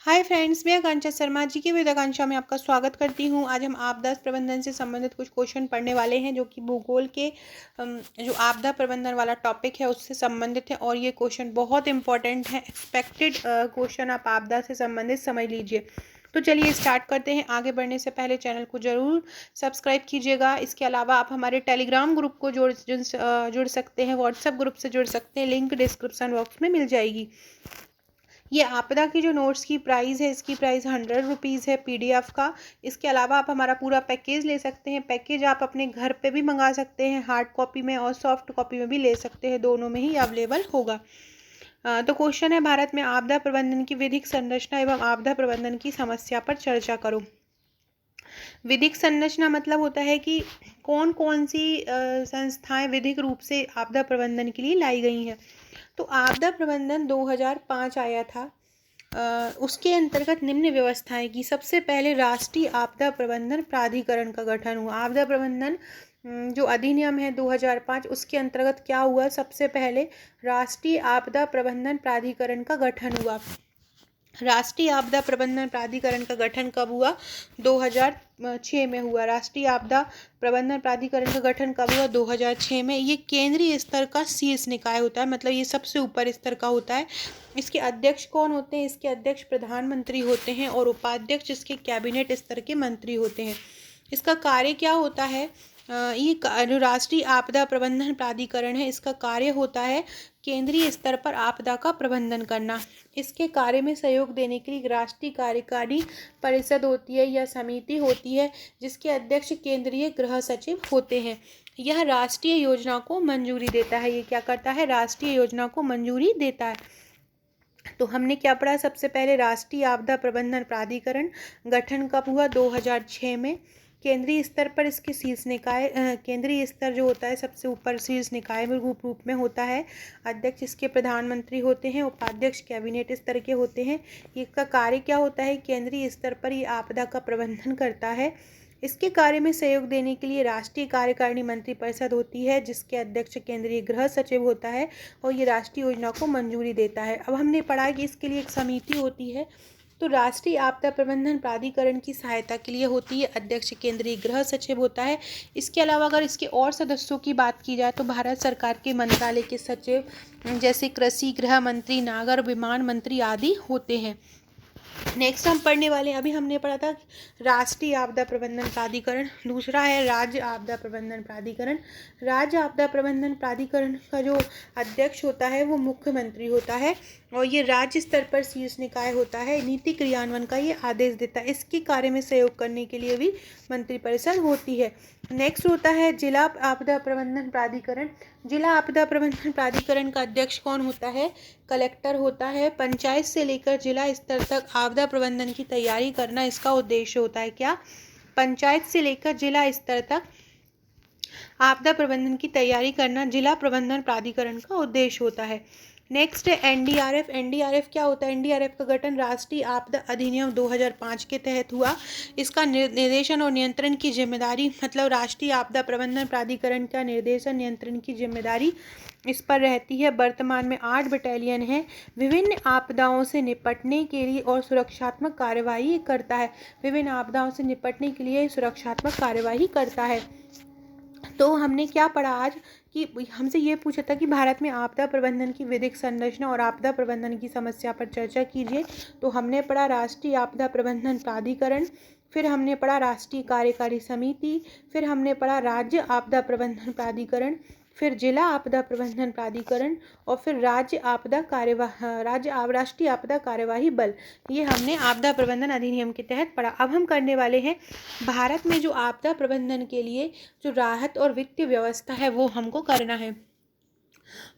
Hi friends, मैं आकांक्षा शर्मा जी की with आकांक्षा में आपका स्वागत करती हूँ। आज हम आपदा प्रबंधन से संबंधित कुछ क्वेश्चन पढ़ने वाले हैं, जो कि भूगोल के जो आपदा प्रबंधन वाला टॉपिक है उससे संबंधित है। और ये क्वेश्चन बहुत इंपॉर्टेंट है, एक्सपेक्टेड क्वेश्चन आप आपदा से संबंधित समझ लीजिए। तो चलिए स्टार्ट करते हैं। आगे बढ़ने से पहले चैनल को ज़रूर सब्सक्राइब कीजिएगा। इसके अलावा आप हमारे टेलीग्राम ग्रुप को जुड़ सकते हैं, व्हाट्सएप ग्रुप से जुड़ सकते हैं, लिंक डिस्क्रिप्शन बॉक्स में मिल जाएगी। ये आपदा की जो नोट्स की प्राइस है, इसकी प्राइस 100 रुपीज़ है पीडीएफ का। इसके अलावा आप हमारा पूरा पैकेज ले सकते हैं। पैकेज आप अपने घर पे भी मंगा सकते हैं, हार्ड कॉपी में और सॉफ्ट कॉपी में भी ले सकते हैं, दोनों में ही अवेलेबल होगा। तो क्वेश्चन है, भारत में आपदा प्रबंधन की विधिक संरचना एवं आपदा प्रबंधन की समस्या पर चर्चा करो। विधिक संरचना मतलब होता है कि कौन कौन सी संस्थाएं विधिक रूप से आपदा प्रबंधन के लिए लाई गई हैं। तो आपदा प्रबंधन 2005 आया था। उसके अंतर्गत निम्न व्यवस्थाएं की। सबसे पहले राष्ट्रीय आपदा प्रबंधन प्राधिकरण का गठन हुआ। आपदा प्रबंधन जो अधिनियम है 2005, उसके अंतर्गत क्या हुआ, सबसे पहले राष्ट्रीय आपदा प्रबंधन प्राधिकरण का गठन हुआ। राष्ट्रीय आपदा प्रबंधन प्राधिकरण का गठन कब हुआ? 2006 में हुआ। राष्ट्रीय आपदा प्रबंधन प्राधिकरण का गठन कब हुआ? 2006 में। ये केंद्रीय स्तर का शीर्ष निकाय होता है, मतलब ये सबसे ऊपर स्तर का होता है। इसके अध्यक्ष कौन होते हैं? इसके अध्यक्ष प्रधानमंत्री होते हैं और उपाध्यक्ष इसके कैबिनेट स्तर के मंत्री होते हैं। इसका कार्य क्या होता है? ये जो राष्ट्रीय आपदा प्रबंधन प्राधिकरण है, इसका कार्य होता है केंद्रीय स्तर पर आपदा का प्रबंधन करना। इसके कार्य में सहयोग देने के लिए राष्ट्रीय कार्यकारी परिषद होती है या समिति होती है, जिसके अध्यक्ष केंद्रीय गृह सचिव होते हैं। यह राष्ट्रीय योजना को मंजूरी देता है। ये क्या करता है? राष्ट्रीय योजना को मंजूरी देता है। तो हमने क्या पढ़ा? सबसे पहले राष्ट्रीय आपदा प्रबंधन प्राधिकरण गठन कब हुआ? 2006 में। केंद्रीय स्तर पर इसके शीर्ष निकाय, केंद्रीय स्तर जो होता है सबसे ऊपर शीर्ष निकाय में रूप में होता है। अध्यक्ष इसके प्रधानमंत्री होते हैं, उपाध्यक्ष कैबिनेट स्तर के होते हैं। इसका कार्य क्या होता है? केंद्रीय स्तर पर ये आपदा का प्रबंधन करता है। इसके कार्य में सहयोग देने के लिए राष्ट्रीय कार्यकारिणी मंत्रिपरिषद होती है, जिसके अध्यक्ष केंद्रीय गृह सचिव होता है और ये राष्ट्रीय योजना को मंजूरी देता है। अब हमने पढ़ा कि इसके लिए एक समिति होती है। तो राष्ट्रीय आपदा प्रबंधन प्राधिकरण की सहायता के लिए होती है, अध्यक्ष केंद्रीय गृह सचिव होता है। इसके अलावा अगर इसके और सदस्यों की बात की जाए तो भारत सरकार के मंत्रालय के सचिव जैसे कृषि, गृह मंत्री, नागर विमान मंत्री आदि होते हैं। नेक्स्ट हम पढ़ने वाले हैं, अभी हमने पढ़ा था राष्ट्रीय आपदा प्रबंधन प्राधिकरण, दूसरा है राज्य आपदा प्रबंधन प्राधिकरण। राज्य आपदा प्रबंधन प्राधिकरण का जो अध्यक्ष होता है वो मुख्यमंत्री होता है और ये राज्य स्तर पर शीर्ष निकाय होता है। नीति क्रियान्वयन का ये आदेश देता है। इसके कार्य में सहयोग करने के लिए भी मंत्रिपरिषद होती है। नेक्स्ट होता है जिला आपदा प्रबंधन प्राधिकरण। जिला आपदा प्रबंधन प्राधिकरण का अध्यक्ष कौन होता है? कलेक्टर होता है। पंचायत से लेकर जिला स्तर तक आपदा प्रबंधन की तैयारी करना इसका उद्देश्य होता है। क्या? पंचायत से लेकर जिला स्तर तक आपदा प्रबंधन की तैयारी करना जिला प्रबंधन प्राधिकरण का उद्देश्य होता है। नेक्स्ट है एनडीआरएफ। एनडीआरएफ क्या होता है? एनडीआरएफ का गठन राष्ट्रीय आपदा अधिनियम 2005 के तहत हुआ। इसका निर्देशन और नियंत्रण की जिम्मेदारी, मतलब राष्ट्रीय आपदा प्रबंधन प्राधिकरण का निर्देशन नियंत्रण की जिम्मेदारी इस पर रहती है। वर्तमान में 8 बटालियन है। विभिन्न आपदाओं से निपटने के लिए और सुरक्षात्मक कार्यवाही करता है। विभिन्न आपदाओं से निपटने के लिए सुरक्षात्मक कार्यवाही करता है। तो हमने क्या पढ़ा आज कि हमसे ये पूछा था कि भारत में आपदा प्रबंधन की विधिक संरचना और आपदा प्रबंधन की समस्या पर चर्चा कीजिए। तो हमने पढ़ा राष्ट्रीय आपदा प्रबंधन प्राधिकरण, फिर हमने पढ़ा राष्ट्रीय कार्यकारी समिति, फिर हमने पढ़ा राज्य आपदा प्रबंधन प्राधिकरण, फिर जिला आपदा प्रबंधन प्राधिकरण और फिर राष्ट्रीय आपदा कार्यवाही बल। ये हमने आपदा प्रबंधन अधिनियम के तहत पढ़ा। अब हम करने वाले हैं भारत में जो आपदा प्रबंधन के लिए जो राहत और वित्तीय व्यवस्था है वो हमको करना है।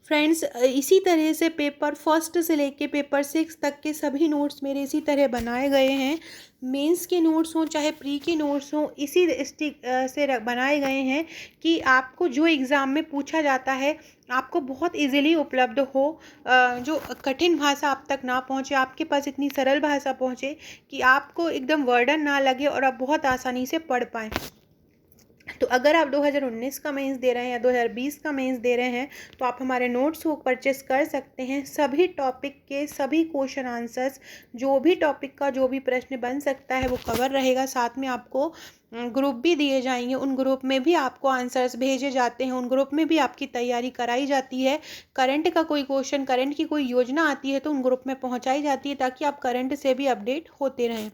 फ्रेंड्स, इसी तरह से पेपर फर्स्ट से लेके पेपर 6 तक के सभी नोट्स मेरे इसी तरह बनाए गए हैं। मेंस के नोट्स हों चाहे प्री के नोट्स हों, इसी स्टिक से बनाए गए हैं कि आपको जो एग्ज़ाम में पूछा जाता है आपको बहुत इजीली उपलब्ध हो। जो कठिन भाषा आप तक ना पहुँचे, आपके पास इतनी सरल भाषा पहुँचे कि आपको एकदम बर्डन ना लगे और आप बहुत आसानी से पढ़ पाएँ। तो अगर आप 2019 का मेंस दे रहे हैं या 2020 का मेंस दे रहे हैं तो आप हमारे नोट्स को परचेस कर सकते हैं। सभी टॉपिक के सभी क्वेश्चन आंसर्स, जो भी टॉपिक का जो भी प्रश्न बन सकता है वो कवर रहेगा। साथ में आपको ग्रुप भी दिए जाएंगे, उन ग्रुप में भी आपको आंसर्स भेजे जाते हैं, उन ग्रुप में भी आपकी तैयारी कराई जाती है। करंट का कोई क्वेश्चन, करंट की कोई योजना आती है तो उन ग्रुप में पहुंचाई जाती है ताकि आप करंट से भी अपडेट होते रहें।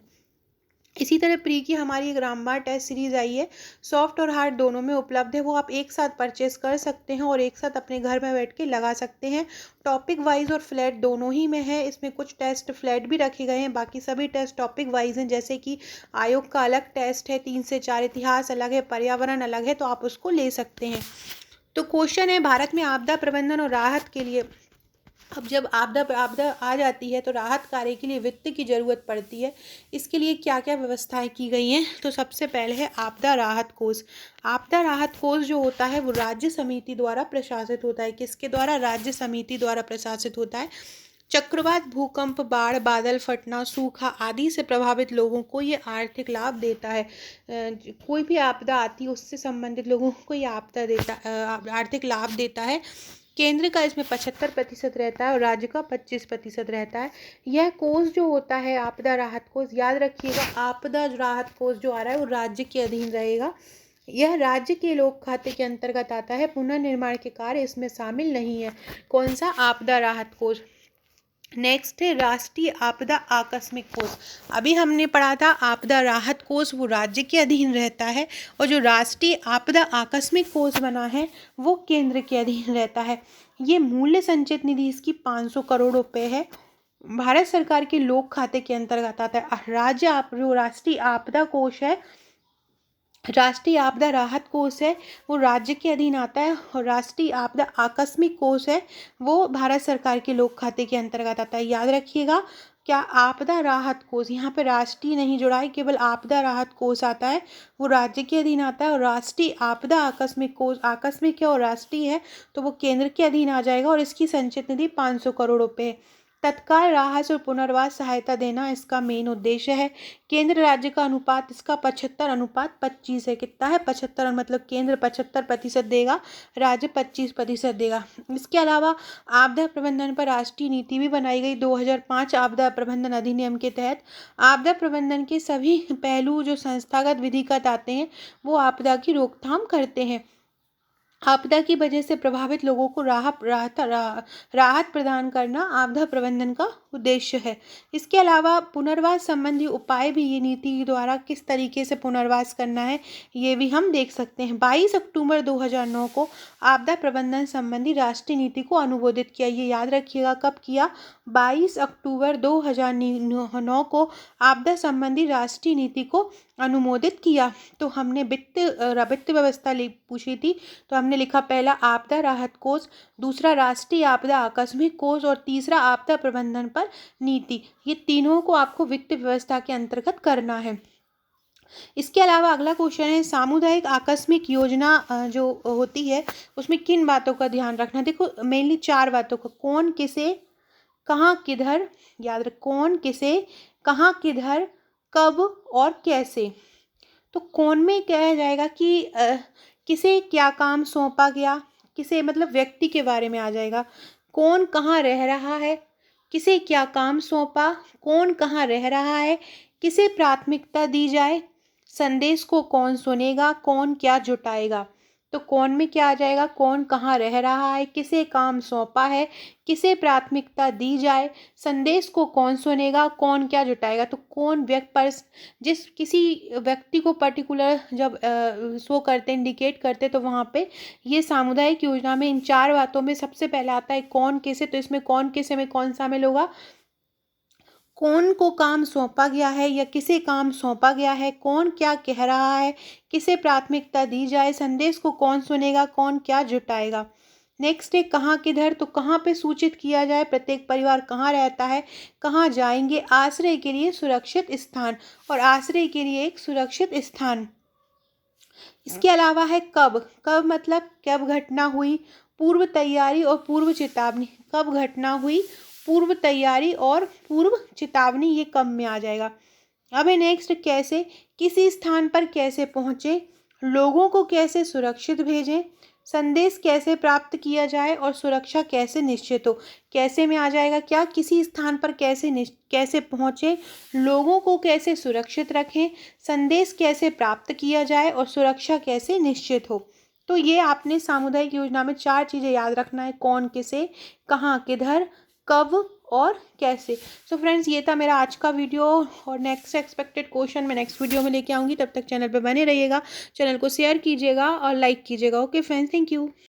इसी तरह प्री की हमारी एक रामबाण टेस्ट सीरीज़ आई है, सॉफ्ट और हार्ड दोनों में उपलब्ध है, वो आप एक साथ परचेस कर सकते हैं और एक साथ अपने घर में बैठ के लगा सकते हैं। टॉपिक वाइज और फ्लैट दोनों ही में है, इसमें कुछ टेस्ट फ्लैट भी रखे गए हैं, बाकी सभी टेस्ट टॉपिक वाइज हैं। जैसे कि आयोग का अलग टेस्ट है 3 से 4, इतिहास अलग है, पर्यावरण अलग है, तो आप उसको ले सकते हैं। तो क्वेश्चन है, भारत में आपदा प्रबंधन और राहत के लिए, अब जब आपदा आ जाती है तो राहत कार्य के लिए वित्त की ज़रूरत पड़ती है। इसके लिए क्या क्या व्यवस्थाएं की गई हैं? तो सबसे पहले है आपदा राहत कोष। आपदा राहत कोष जो होता है वो राज्य समिति द्वारा प्रशासित होता है। किसके द्वारा? राज्य समिति द्वारा प्रशासित होता है। चक्रवात, भूकंप, बाढ़, बादल फटना, सूखा आदि से प्रभावित लोगों को ये आर्थिक लाभ देता है। कोई भी आपदा आती है उससे संबंधित लोगों को ये आर्थिक लाभ देता है। केंद्र का इसमें 75% रहता है और राज्य का 25% रहता है। यह कोष जो होता है आपदा राहत कोष, याद रखिएगा आपदा राहत कोष जो आ रहा है वो राज्य के अधीन रहेगा। यह राज्य के लोक खाते के अंतर्गत आता है। पुनर्निर्माण के कार्य इसमें शामिल नहीं है। कौन सा? आपदा राहत कोष। नेक्स्ट है राष्ट्रीय आपदा आकस्मिक कोष। अभी हमने पढ़ा था आपदा राहत कोष वो राज्य के अधीन रहता है और जो राष्ट्रीय आपदा आकस्मिक कोष बना है वो केंद्र के अधीन रहता है। ये मूल्य संचित निधि इसकी 500 करोड़ रुपए है। भारत सरकार के लोक खाते के अंतर्गत आता है। जो राष्ट्रीय आपदा कोष है, राष्ट्रीय आपदा राहत कोष है वो राज्य के अधीन आता है और राष्ट्रीय आपदा आकस्मिक कोष है वो भारत सरकार के लोक खाते के अंतर्गत आता है। याद रखिएगा, क्या आपदा राहत कोष, यहाँ पे राष्ट्रीय नहीं जुड़ा है, केवल आपदा राहत कोष आता है, वो राज्य के अधीन आता है। और राष्ट्रीय आपदा आकस्मिक कोष आकस्मिक है और राष्ट्रीय है तो वो केंद्र के अधीन आ जाएगा और इसकी संचित निधि 500 करोड़ रुपए है। तत्काल राहत और पुनर्वास सहायता देना इसका मेन उद्देश्य है। केंद्र राज्य का अनुपात इसका 75:25 है। कितना है? 75, मतलब केंद्र 75% देगा, राज्य 25% देगा। इसके अलावा आपदा प्रबंधन पर राष्ट्रीय नीति भी बनाई गई 2005 आपदा प्रबंधन अधिनियम के तहत। आपदा प्रबंधन के सभी पहलू जो संस्थागत विधिगत आते हैं वो आपदा की रोकथाम करते हैं। आपदा की वजह से प्रभावित लोगों को राहत प्रदान करना आपदा प्रबंधन का उद्देश्य है। इसके अलावा पुनर्वास संबंधी उपाय भी ये नीति द्वारा किस तरीके से पुनर्वास करना है ये भी हम देख सकते हैं। 22 अक्टूबर 2009 को आपदा प्रबंधन संबंधी राष्ट्रीय नीति को अनुमोदित किया। ये याद रखिएगा, कब किया? 22 अक्टूबर 2009 को आपदा संबंधी राष्ट्रीय नीति को अनुमोदित किया। तो हमने वित्त व्यवस्था पूछी थी, तो हमने लिखा पहला आपदा राहत कोष, दूसरा राष्ट्रीय आपदा आकस्मिक कोष और तीसरा आपदा प्रबंधन पर नीति। ये तीनों को आपको वित्त व्यवस्था के अंतर्गत करना है। इसके अलावा अगला क्वेश्चन है, सामुदायिक आकस्मिक योजना जो होती है उसमें किन बातों का ध्यान रखना? देखो मेनली 4 बातों का, कौन किसे कहाँ किधर, याद रख, कौन किसे कहाँ किधर कब और कैसे। तो कौन में कहा जाएगा कि किसे क्या काम सौंपा गया, किसे मतलब व्यक्ति के बारे में आ जाएगा। कौन कहाँ रह रहा है, किसे क्या काम सौंपा, कौन कहाँ रह रहा है, किसे प्राथमिकता दी जाए, संदेश को कौन सुनेगा, कौन क्या जुटाएगा। तो कौन में क्या आ जाएगा? कौन कहाँ रह रहा है, किसे काम सौंपा है, किसे प्राथमिकता दी जाए, संदेश को कौन सुनेगा, कौन क्या जुटाएगा। तो कौन जिस किसी व्यक्ति को पर्टिकुलर जब शो करते, इंडिकेट करते, तो वहाँ पे ये सामुदायिक योजना में इन 4 बातों में सबसे पहले आता है कौन किसे। तो इसमें कौन किसे में कौन शामिल होगा? कौन को काम सौंपा गया है या किसे काम सौंपा गया है, कौन क्या कह रहा है, किसे प्राथमिकता दी जाए, संदेश को कौन सुनेगा, कौन क्या जुटाएगा। नेक्स्ट है कहाँ किधर, तो कहाँ पे सूचित किया जाए, प्रत्येक परिवार कहाँ रहता है, कहाँ जाएंगे, आश्रय के लिए सुरक्षित स्थान, और आश्रय के लिए एक सुरक्षित स्थान। इसके अलावा है कब मतलब कब घटना हुई, पूर्व तैयारी और पूर्व चेतावनी। कब घटना हुई, पूर्व तैयारी और पूर्व चेतावनी, ये कब में आ जाएगा। अब है नेक्स्ट कैसे, किसी स्थान पर कैसे पहुँचे, लोगों को कैसे सुरक्षित भेजें, संदेश कैसे प्राप्त किया जाए और सुरक्षा कैसे निश्चित हो। कैसे में आ जाएगा क्या, किसी स्थान पर कैसे पहुँचे, लोगों को कैसे सुरक्षित रखें, संदेश कैसे प्राप्त किया जाए और सुरक्षा कैसे निश्चित हो। तो ये आपने सामुदायिक योजना में 4 चीज़ें याद रखना है, कौन किसे, कहाँ किधर, कब और कैसे। सो फ्रेंड्स, ये था मेरा आज का वीडियो और नेक्स्ट एक्सपेक्टेड क्वेश्चन मैं नेक्स्ट वीडियो में लेके आऊँगी। तब तक चैनल पे बने रहिएगा, चैनल को शेयर कीजिएगा और लाइक कीजिएगा। Okay friends, thank you.